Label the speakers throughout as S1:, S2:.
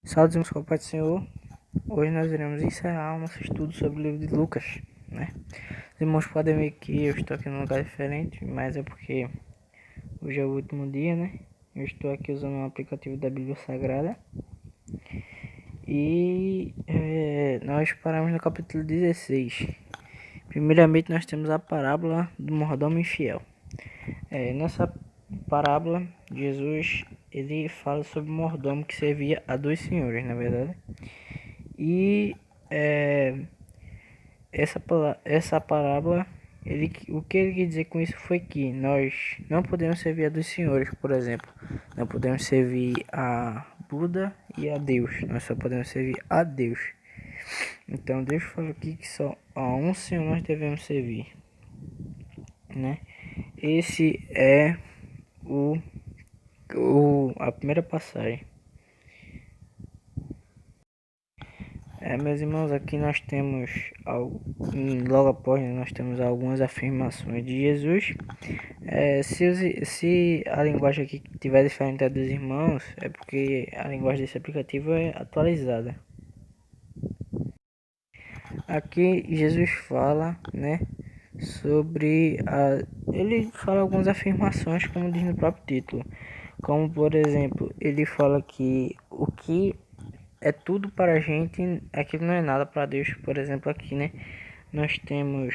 S1: Saudações com o Pai do Senhor. Hoje nós iremos encerrar o nosso estudo sobre o livro de Lucas, né? Os irmãos podem ver que eu estou aqui num lugar diferente, mas é porque hoje é o último dia, né? Eu estou aqui usando um aplicativo da Bíblia Sagrada e nós paramos no capítulo 16. Primeiramente nós temos a parábola do mordomo infiel. Nessa parábola, Jesus ele fala sobre o mordomo que servia a dois senhores, na verdade. E essa parábola, o que ele quer dizer com isso foi que nós não podemos servir a dos senhores, por exemplo. Não podemos servir a Buda e a Deus. Nós só podemos servir a Deus. Então Deus falou aqui que só a um Senhor nós devemos servir, né? Esse é a primeira passagem. Meus irmãos, aqui nós temos, logo após, né, nós temos algumas afirmações de Jesus. Se a linguagem aqui estiver diferente da dos irmãos, é porque a linguagem desse aplicativo é atualizada. Aqui Jesus fala, né, ele fala algumas afirmações, como diz no próprio título. Como, por exemplo, ele fala que o que é tudo para a gente, aquilo não é nada para Deus. Por exemplo, aqui, né, nós temos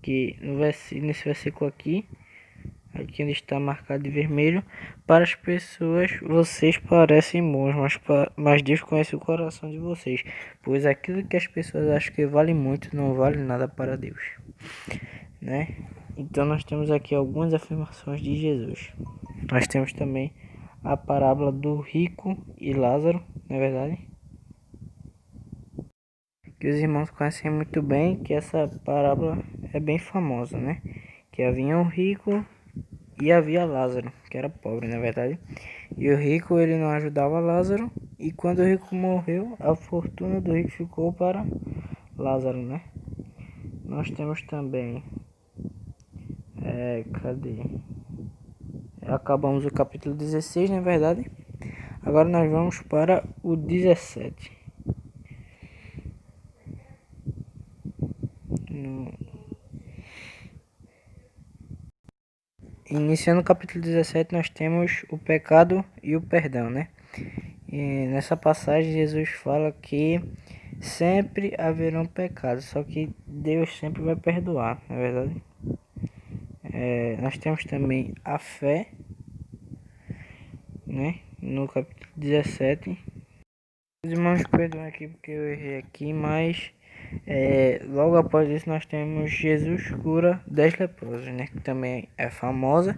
S1: que nesse versículo aqui onde está marcado de vermelho, para as pessoas vocês parecem bons, mas Deus conhece o coração de vocês, pois aquilo que as pessoas acham que vale muito não vale nada para Deus, né? Então nós temos aqui algumas afirmações de Jesus. Nós temos também a parábola do rico e Lázaro, não é verdade? Que os irmãos conhecem muito bem, que essa parábola é bem famosa, né? Que havia um rico e havia Lázaro, que era pobre, na verdade. E o rico ele não ajudava Lázaro, e quando o rico morreu, a fortuna do rico ficou para Lázaro, né? Nós temos também, cadê? Acabamos o capítulo 16, na verdade. Agora nós vamos para o 17. Iniciando o capítulo 17, nós temos o pecado e o perdão, né? E nessa passagem Jesus fala que sempre haverão pecados, só que Deus sempre vai perdoar, na verdade. Nós temos também a fé, né? No capítulo 17. Os irmãos perdoem aqui porque eu errei aqui, mas logo após isso nós temos Jesus cura 10 leprosos, né? Que também é famosa,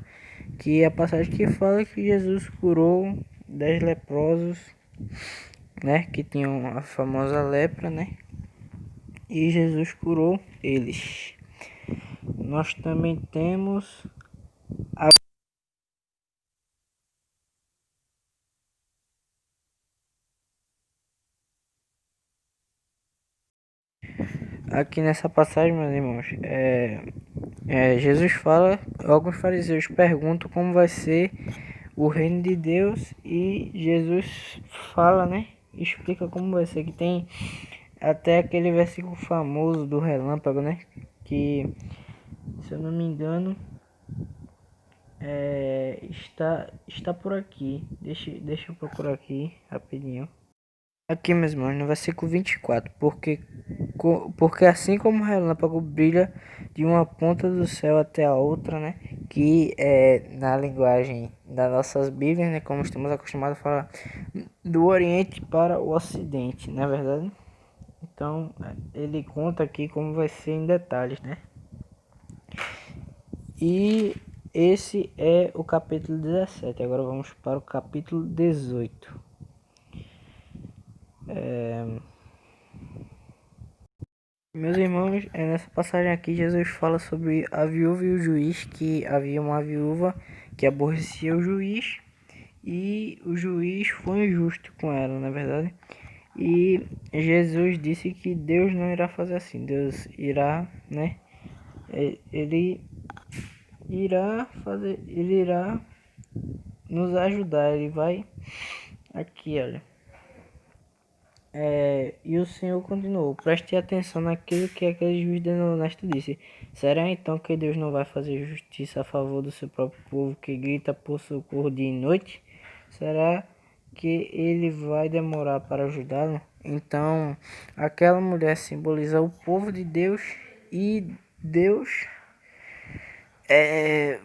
S1: que é a passagem que fala que Jesus curou 10 leprosos, né? Que tinham a famosa lepra, né? E Jesus curou eles. Nós também temos aqui nessa passagem, meus irmãos, Jesus fala, alguns fariseus perguntam como vai ser o reino de Deus e Jesus fala, né? Explica como vai ser, que tem até aquele versículo famoso do relâmpago, né? Que, se eu não me engano, está por aqui. Deixa eu procurar aqui rapidinho. Aqui, meus irmãos, no versículo 24, porque assim como o relâmpago brilha de uma ponta do céu até a outra, né? Que é na linguagem das nossas Bíblias, né? Como estamos acostumados a falar, do Oriente para o Ocidente, não é verdade? Então, ele conta aqui como vai ser em detalhes, né? E esse é o capítulo 17. Agora vamos para o capítulo 18. Meus irmãos, nessa passagem aqui Jesus fala sobre a viúva e o juiz, que havia uma viúva que aborrecia o juiz e o juiz foi injusto com ela, na verdade. E Jesus disse que Deus não irá fazer assim, Deus irá, né? Ele irá nos ajudar, ele vai aqui, olha. E o Senhor continuou: preste atenção naquilo que aquele juiz desonesto disse. Será então que Deus não vai fazer justiça a favor do seu próprio povo que grita por socorro dia e noite? Será que ele vai demorar para ajudá-lo? Então, aquela mulher simboliza o povo de Deus e Deus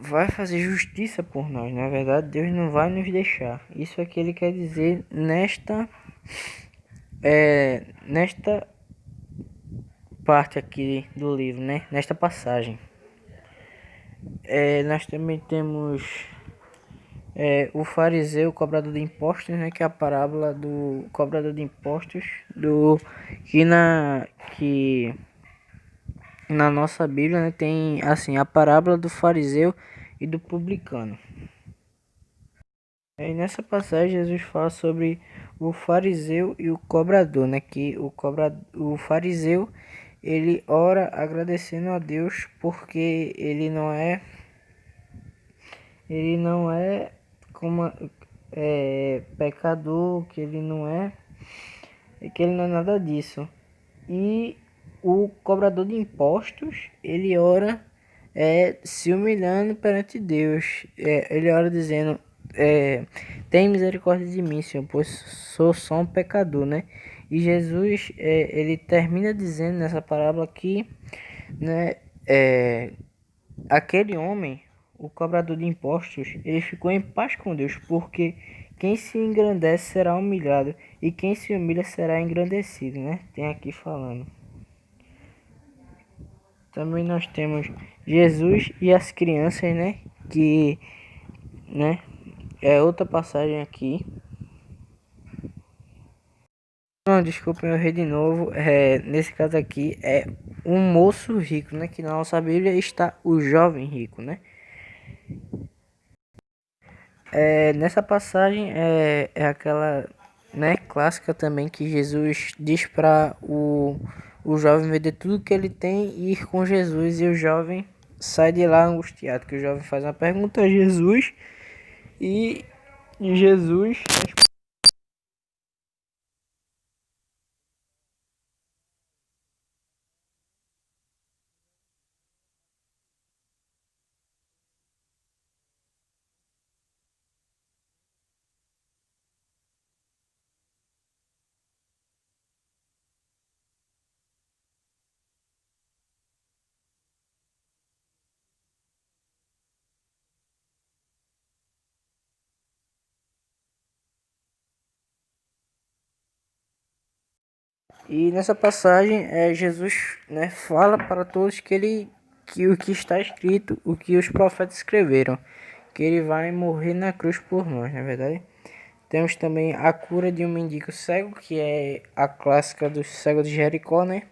S1: vai fazer justiça por nós. Na verdade, Deus não vai nos deixar. Isso é que ele quer dizer nesta parte aqui do livro, né? Nesta passagem. Nós também temos o fariseu, o cobrador de impostos, né? Que é a parábola do cobrador de impostos que na nossa Bíblia, né, tem assim a parábola do fariseu e do publicano. E nessa passagem Jesus fala sobre o fariseu e o cobrador, né? Que o fariseu ele ora agradecendo a Deus porque ele não é como pecador, que ele não é nada disso. E o cobrador de impostos ele ora se humilhando perante Deus. Ele ora dizendo: tem misericórdia de mim, Senhor, pois sou só um pecador, né? E Jesus, ele termina dizendo nessa parábola que, né, aquele homem, o cobrador de impostos, ele ficou em paz com Deus, porque quem se engrandece será humilhado e quem se humilha será engrandecido, né? Tem aqui falando. Também nós temos Jesus e as crianças, né? Que, né? É outra passagem aqui. Não, desculpa, eu errei de novo. Nesse caso aqui é um moço rico, né? Que na nossa Bíblia está o jovem rico, né? Nessa passagem é aquela, né, clássica também que Jesus diz para o jovem vender tudo que ele tem e ir com Jesus, e o jovem sai de lá angustiado, que o jovem faz uma pergunta a Jesus e Jesus E nessa passagem, Jesus, né, fala para todos que o que está escrito, o que os profetas escreveram, que ele vai morrer na cruz por nós, na verdade. Temos também a cura de um mendigo cego, que é a clássica do cego de Jericó, né?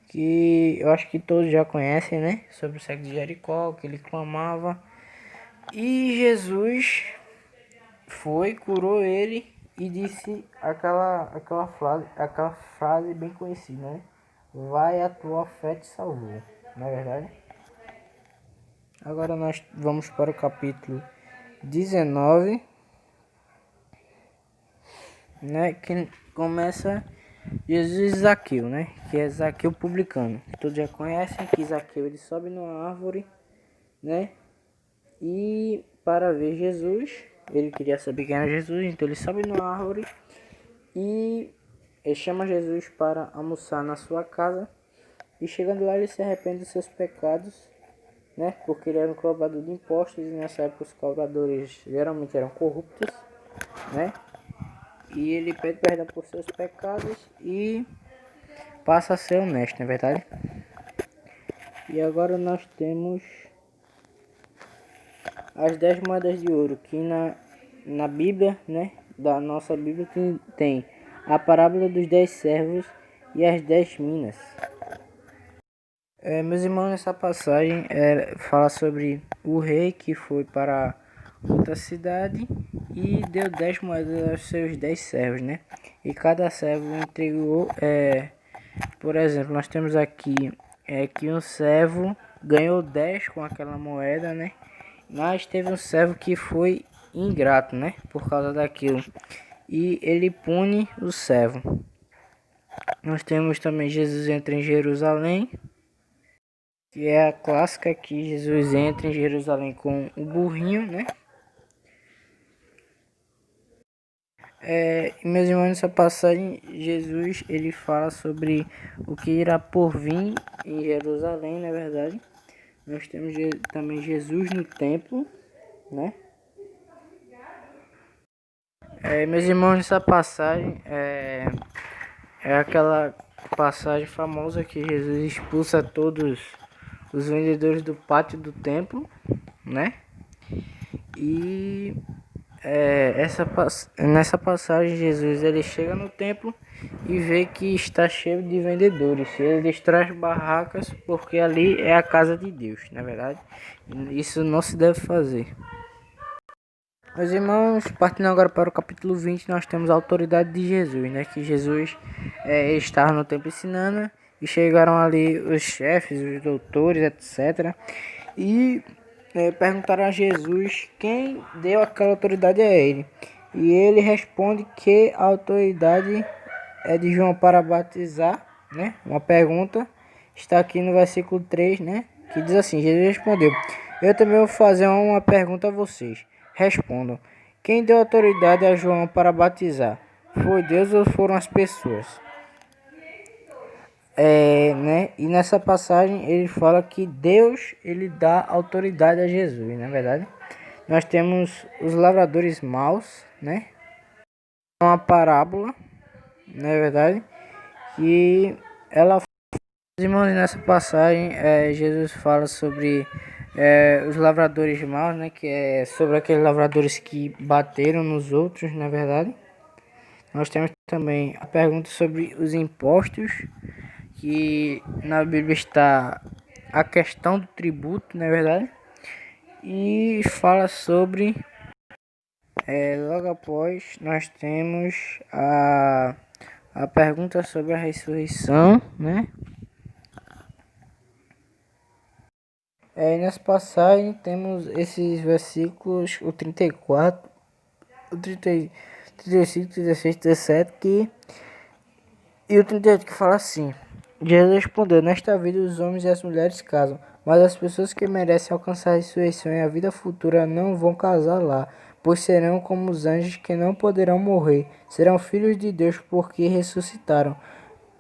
S1: Que eu acho que todos já conhecem, né? Sobre o cego de Jericó, que ele clamava. E Jesus foi, curou ele e disse aquela frase bem conhecida, né? Vai, a tua fé te salvou, não é verdade? Agora nós vamos para o capítulo 19, né? Que começa Jesus e Zaqueu, né? Que é Zaqueu publicano. Todos já conhecem que Zaqueu ele sobe numa árvore, né? E para ver Jesus, ele queria saber quem era Jesus, então ele sobe numa árvore e ele chama Jesus para almoçar na sua casa. E chegando lá ele se arrepende dos seus pecados, né? Porque ele era um cobrador de impostos e nessa época os cobradores geralmente eram corruptos, né? E ele pede perdão por seus pecados e passa a ser honesto, não é verdade? E agora nós temos as 10 moedas de ouro, que na Bíblia, né, da nossa Bíblia tem a parábola dos 10 servos e as 10 minas. Meus irmãos, nessa passagem fala sobre o rei que foi para outra cidade e deu 10 moedas aos seus 10 servos, né? E cada servo entregou, por exemplo, nós temos aqui que um servo ganhou 10 com aquela moeda, né? Mas teve um servo que foi ingrato, né? Por causa daquilo. E ele pune o servo. Nós temos também Jesus entra em Jerusalém, que é a clássica que Jesus entra em Jerusalém com o burrinho, né? Meus irmãos, nessa passagem, Jesus ele fala sobre o que irá por vir em Jerusalém, na verdade. Nós temos também Jesus no templo, né? Meus irmãos, nessa passagem é aquela passagem famosa que Jesus expulsa todos os vendedores do pátio do templo, né? E nessa passagem Jesus ele chega no templo e vê que está cheio de vendedores. Ele traz barracas porque ali é a casa de Deus, na verdade. Isso não se deve fazer. Meus irmãos, partindo agora para o capítulo 20, nós temos a autoridade de Jesus, né? Que Jesus estava no templo ensinando e chegaram ali os chefes, os doutores, etc. E perguntaram a Jesus quem deu aquela autoridade a ele. E ele responde que a autoridade é de João para batizar, né? Uma pergunta está aqui no versículo 3, né? Que diz assim: Jesus respondeu: eu também vou fazer uma pergunta a vocês. Respondam: quem deu autoridade a João para batizar? Foi Deus ou foram as pessoas? Né? E nessa passagem ele fala que Deus ele dá autoridade a Jesus, na verdade. Nós temos os lavradores maus, né? Uma parábola, na verdade, e ela, irmãos, nessa passagem Jesus fala sobre os lavradores maus, né? Que é sobre aqueles lavradores que bateram nos outros, na verdade. Nós temos também a pergunta sobre os impostos, que na Bíblia está a questão do tributo, na verdade. E fala sobre, logo após, nós temos a pergunta sobre a ressurreição, né? Nessa passagem temos esses versículos, o 34, o 30, 35, 36, 17, e o 38 que fala assim: Jesus respondeu: nesta vida os homens e as mulheres casam, mas as pessoas que merecem alcançar a ressurreição e a vida futura não vão casar lá, pois serão como os anjos que não poderão morrer, serão filhos de Deus porque ressuscitaram.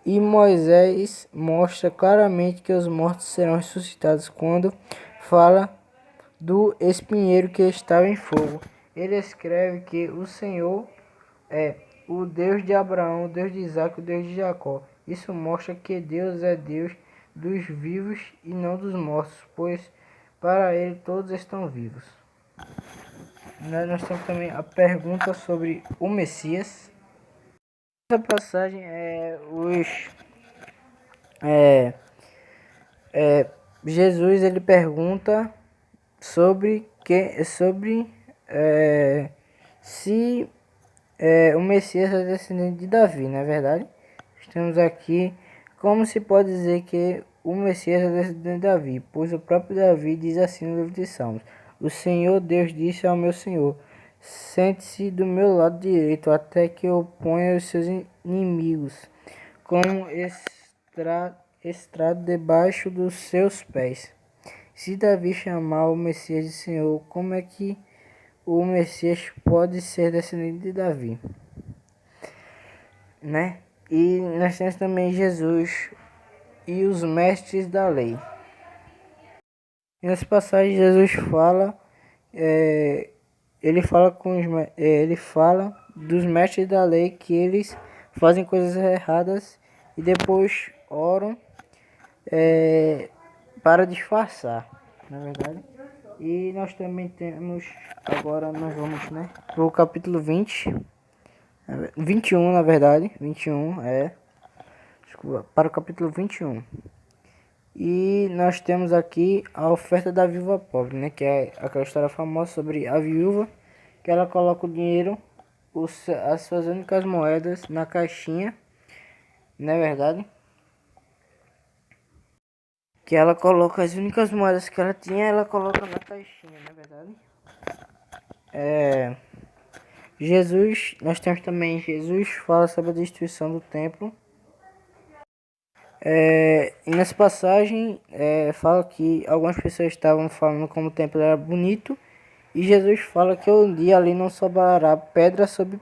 S1: E Moisés mostra claramente que os mortos serão ressuscitados quando fala do espinheiro que estava em fogo. Ele escreve que o Senhor é o Deus de Abraão, o Deus de Isaac, o Deus de Jacó. Isso mostra que Deus é Deus dos vivos e não dos mortos, pois para ele todos estão vivos. Nós temos também a pergunta sobre o Messias. Essa passagem Jesus ele pergunta sobre se o Messias é descendente de Davi, não é verdade? Estamos aqui, como se pode dizer que o Messias é descendente de Davi? Pois o próprio Davi diz assim no livro de Salmos: o Senhor Deus disse ao meu Senhor: sente-se do meu lado direito, até que eu ponha os seus inimigos como estrado debaixo dos seus pés. Se Davi chamar o Messias de Senhor, como é que o Messias pode ser descendente de Davi, né? E nós temos também Jesus e os mestres da lei. Nessa passagem Jesus fala, ele fala dos mestres da lei que eles fazem coisas erradas e depois oram para disfarçar, na verdade. E nós também temos, agora nós vamos, né, pro capítulo 21 na verdade, 21 desculpa, para o capítulo 21. E nós temos aqui a oferta da viúva pobre, né, que é aquela história famosa sobre a viúva, que ela coloca o dinheiro, as suas únicas moedas na caixinha, não é verdade? Que ela coloca as únicas moedas que ela tinha, ela coloca na caixinha, não é verdade? Jesus, nós temos também Jesus fala sobre a destruição do templo, E nessa passagem fala que algumas pessoas estavam falando como o templo era bonito, e Jesus fala que um dia ali não sobrará pedra sobre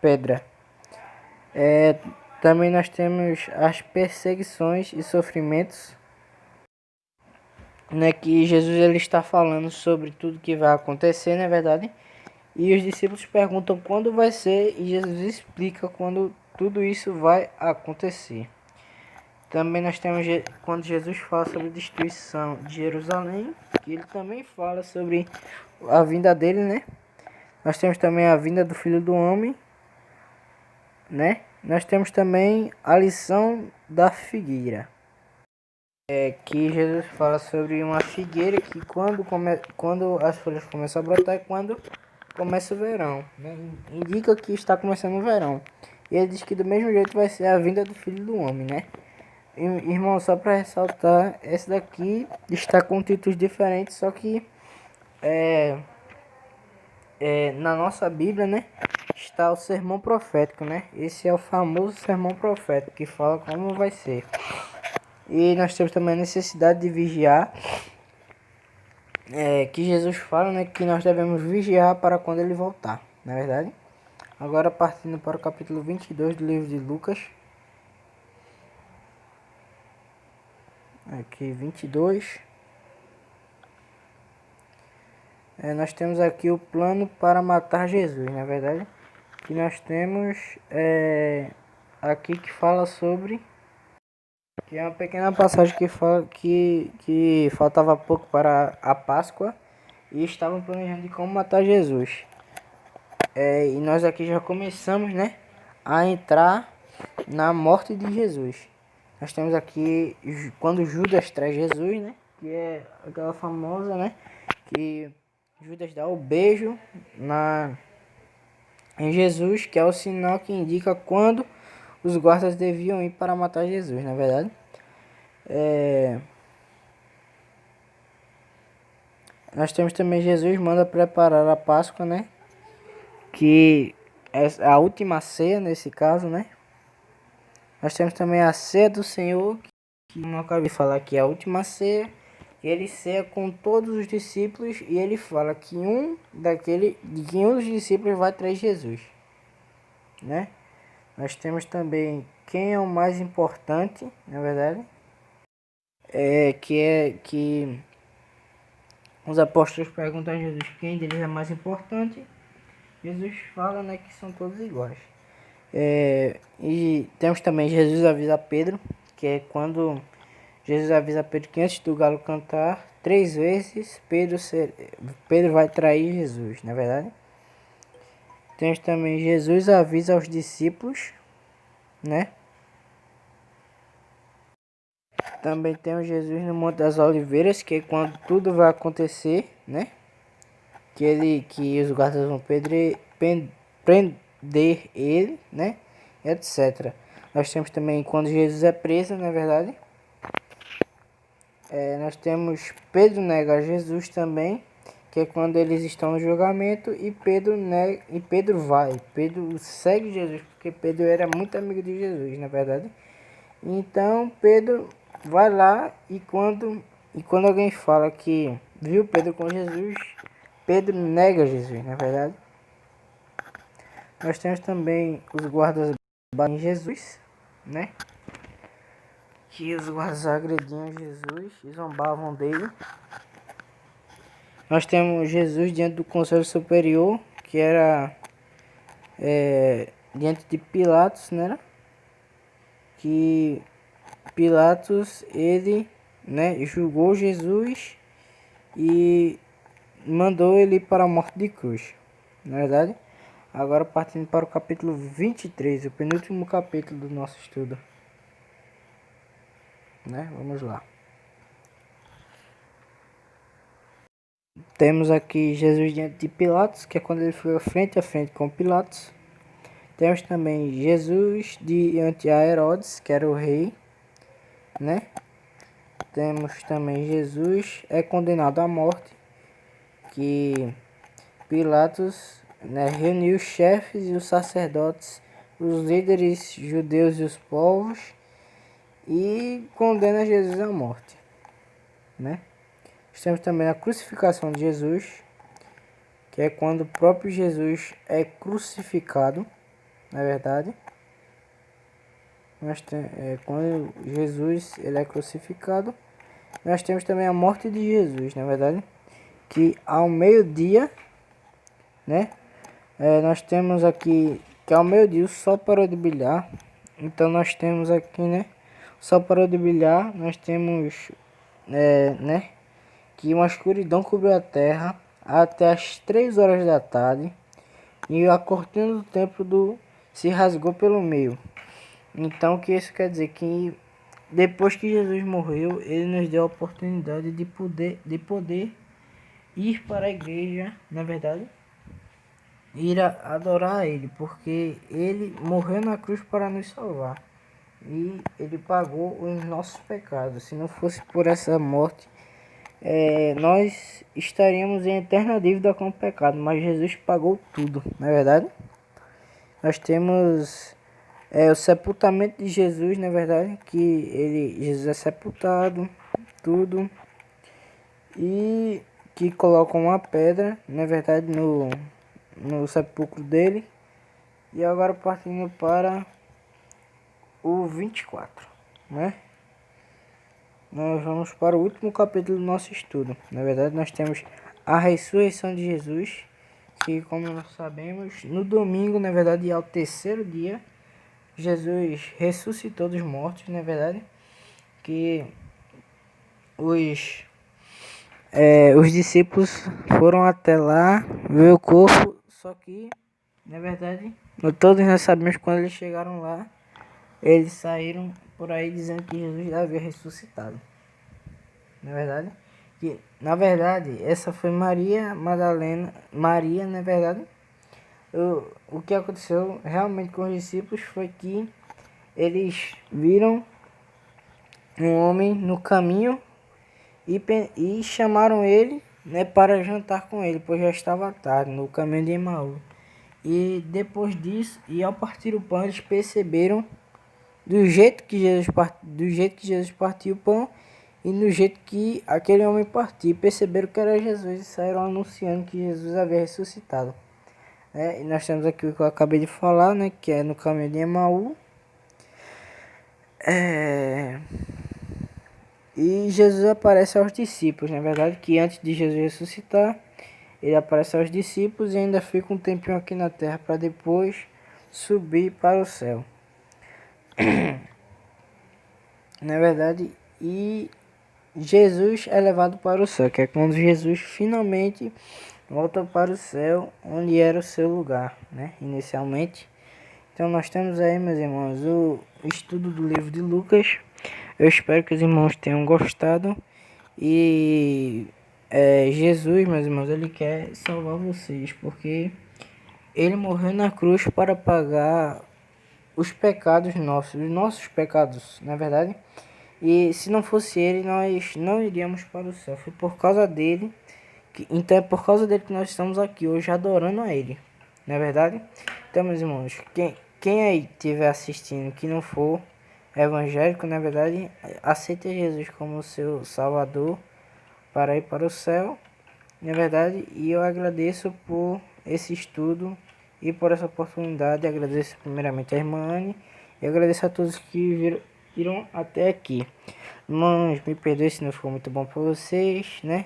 S1: pedra. Também nós temos as perseguições e sofrimentos, né, que Jesus ele está falando sobre tudo que vai acontecer, não é verdade? E os discípulos perguntam quando vai ser, e Jesus explica quando tudo isso vai acontecer. Também nós temos quando Jesus fala sobre a destruição de Jerusalém, que ele também fala sobre a vinda dele, né? Nós temos também a vinda do Filho do Homem, né? Nós temos também a lição da figueira. Que Jesus fala sobre uma figueira que quando as folhas começam a brotar é quando começa o verão, né? Indica que está começando o verão. E ele diz que do mesmo jeito vai ser a vinda do Filho do Homem, né? Irmão, só para ressaltar, esse daqui está com títulos diferentes, só que na nossa Bíblia, né, está o sermão profético, né? Esse é o famoso sermão profético que fala como vai ser. E nós temos também a necessidade de vigiar, que Jesus fala, né, que nós devemos vigiar para quando ele voltar, não é verdade? Agora partindo para o capítulo 22 do livro de Lucas. Aqui 22. Nós temos aqui o plano para matar Jesus, na verdade. Que nós temos aqui que fala sobre, que é uma pequena passagem que fala que faltava pouco para a Páscoa e estavam planejando de como matar Jesus. E nós aqui já começamos, né, a entrar na morte de Jesus. Nós temos aqui quando Judas traz Jesus, né, que é aquela famosa, né, que Judas dá o beijo em Jesus, que é o sinal que indica quando os guardas deviam ir para matar Jesus, na verdade. Nós temos também Jesus manda preparar a Páscoa, né? Que é a última ceia nesse caso, né? Nós temos também a ceia do Senhor, que não acabei de falar que é a última ceia. Ele ceia com todos os discípulos e ele fala que um dos discípulos vai trair Jesus, né? Nós temos também quem é o mais importante, na verdade, que os apóstolos perguntam a Jesus quem deles é mais importante. Jesus fala, né, que são todos iguais. E temos também Jesus avisa Pedro, que é quando Jesus avisa Pedro que antes do galo cantar 3 vezes, Pedro vai trair Jesus, na verdade. Temos também Jesus avisa aos discípulos, né? Também temos Jesus no Monte das Oliveiras, que é quando tudo vai acontecer, né? Que os guardas vão prender ele, né? Etc. Nós temos também quando Jesus é preso, na verdade. Nós temos Pedro nega Jesus também, que é quando eles estão no julgamento e Pedro vai. Pedro segue Jesus, porque Pedro era muito amigo de Jesus, na verdade. Então Pedro vai lá e quando alguém fala que viu Pedro com Jesus, Pedro nega Jesus, na verdade. Nós temos também os guardas batem Jesus, né? Que os guardas agrediam Jesus e zombavam dele. Nós temos Jesus diante do Conselho Superior, que era diante de Pilatos, né? Que Pilatos, ele, né, julgou Jesus e mandou ele para a morte de cruz, na verdade. Agora partindo para o capítulo 23, o penúltimo capítulo do nosso estudo, né? Vamos lá. Temos aqui Jesus diante de Pilatos, que é quando ele foi frente a frente com Pilatos. Temos também Jesus diante a Herodes, que era o rei, né? Temos também Jesus é condenado à morte, que Pilatos, né, reuniu os chefes e os sacerdotes, os líderes judeus e os povos, e condena Jesus à morte, né? Temos também a crucificação de Jesus, que é quando o próprio Jesus é crucificado, na verdade. Quando Jesus ele é crucificado. Nós temos também a morte de Jesus, na verdade, que ao meio-dia, né? Nós temos aqui que ao meio-dia o sol parou de brilhar. Então nós temos aqui, né? O sol parou de brilhar. Nós temos, né? Que uma escuridão cobriu a terra até as 3 horas da tarde e a cortina do templo se rasgou pelo meio. Então o que isso quer dizer? Que depois que Jesus morreu, ele nos deu a oportunidade de poder ir para a igreja, na verdade, ir adorar a ele, porque ele morreu na cruz para nos salvar e ele pagou os nossos pecados. Se não fosse por essa morte, nós estaríamos em eterna dívida com o pecado, mas Jesus pagou tudo, não é verdade? Nós temos o sepultamento de Jesus, na verdade, que Jesus é sepultado, tudo, e que colocam uma pedra, na verdade, no sepulcro dele. E agora partindo para o 24, né? Nós vamos para o último capítulo do nosso estudo. Na verdade, nós temos a ressurreição de Jesus, que, como nós sabemos, no domingo, na verdade, ao terceiro dia, Jesus ressuscitou dos mortos, na verdade, que os discípulos foram até lá ver o corpo, só que, na verdade, todos nós sabemos que quando eles chegaram lá, eles saíram por aí dizendo que Jesus já havia ressuscitado. Na verdade, essa foi Maria Madalena. Maria, na verdade, o que aconteceu realmente com os discípulos foi que eles viram um homem no caminho e chamaram ele, né, para jantar com ele, pois já estava tarde, no caminho de Emaú. E depois disso, e ao partir o pão, eles perceberam do jeito que Jesus partiu o pão e no jeito que aquele homem partiu, perceberam que era Jesus e saíram anunciando que Jesus havia ressuscitado. E nós temos aqui o que eu acabei de falar, né, que é no caminho de Emaú. E Jesus aparece aos discípulos, na verdade, que antes de Jesus ressuscitar, ele aparece aos discípulos e ainda fica um tempinho aqui na terra para depois subir para o céu. Na verdade, e Jesus é levado para o céu, que é quando Jesus finalmente volta para o céu, onde era o seu lugar, né, inicialmente. Então nós temos aí, meus irmãos, o estudo do livro de Lucas. Eu espero que os irmãos tenham gostado. E Jesus, meus irmãos, ele quer salvar vocês, porque ele morreu na cruz para pagar os pecados nossos, os nossos pecados, na verdade. E se não fosse ele, nós não iríamos para o céu. Foi por causa dele, então é por causa dele que nós estamos aqui hoje adorando a ele, não é verdade? Então, meus irmãos, quem aí estiver assistindo que não for evangélico, na verdade, aceita Jesus como seu salvador para ir para o céu, na verdade. E eu agradeço por esse estudo e por essa oportunidade. Agradeço primeiramente a irmã Anne e agradeço a todos que viram até aqui. Irmãos, me perdoe se não ficou muito bom para vocês, né?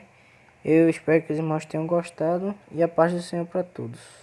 S1: Eu espero que os irmãos tenham gostado e a paz do Senhor para todos.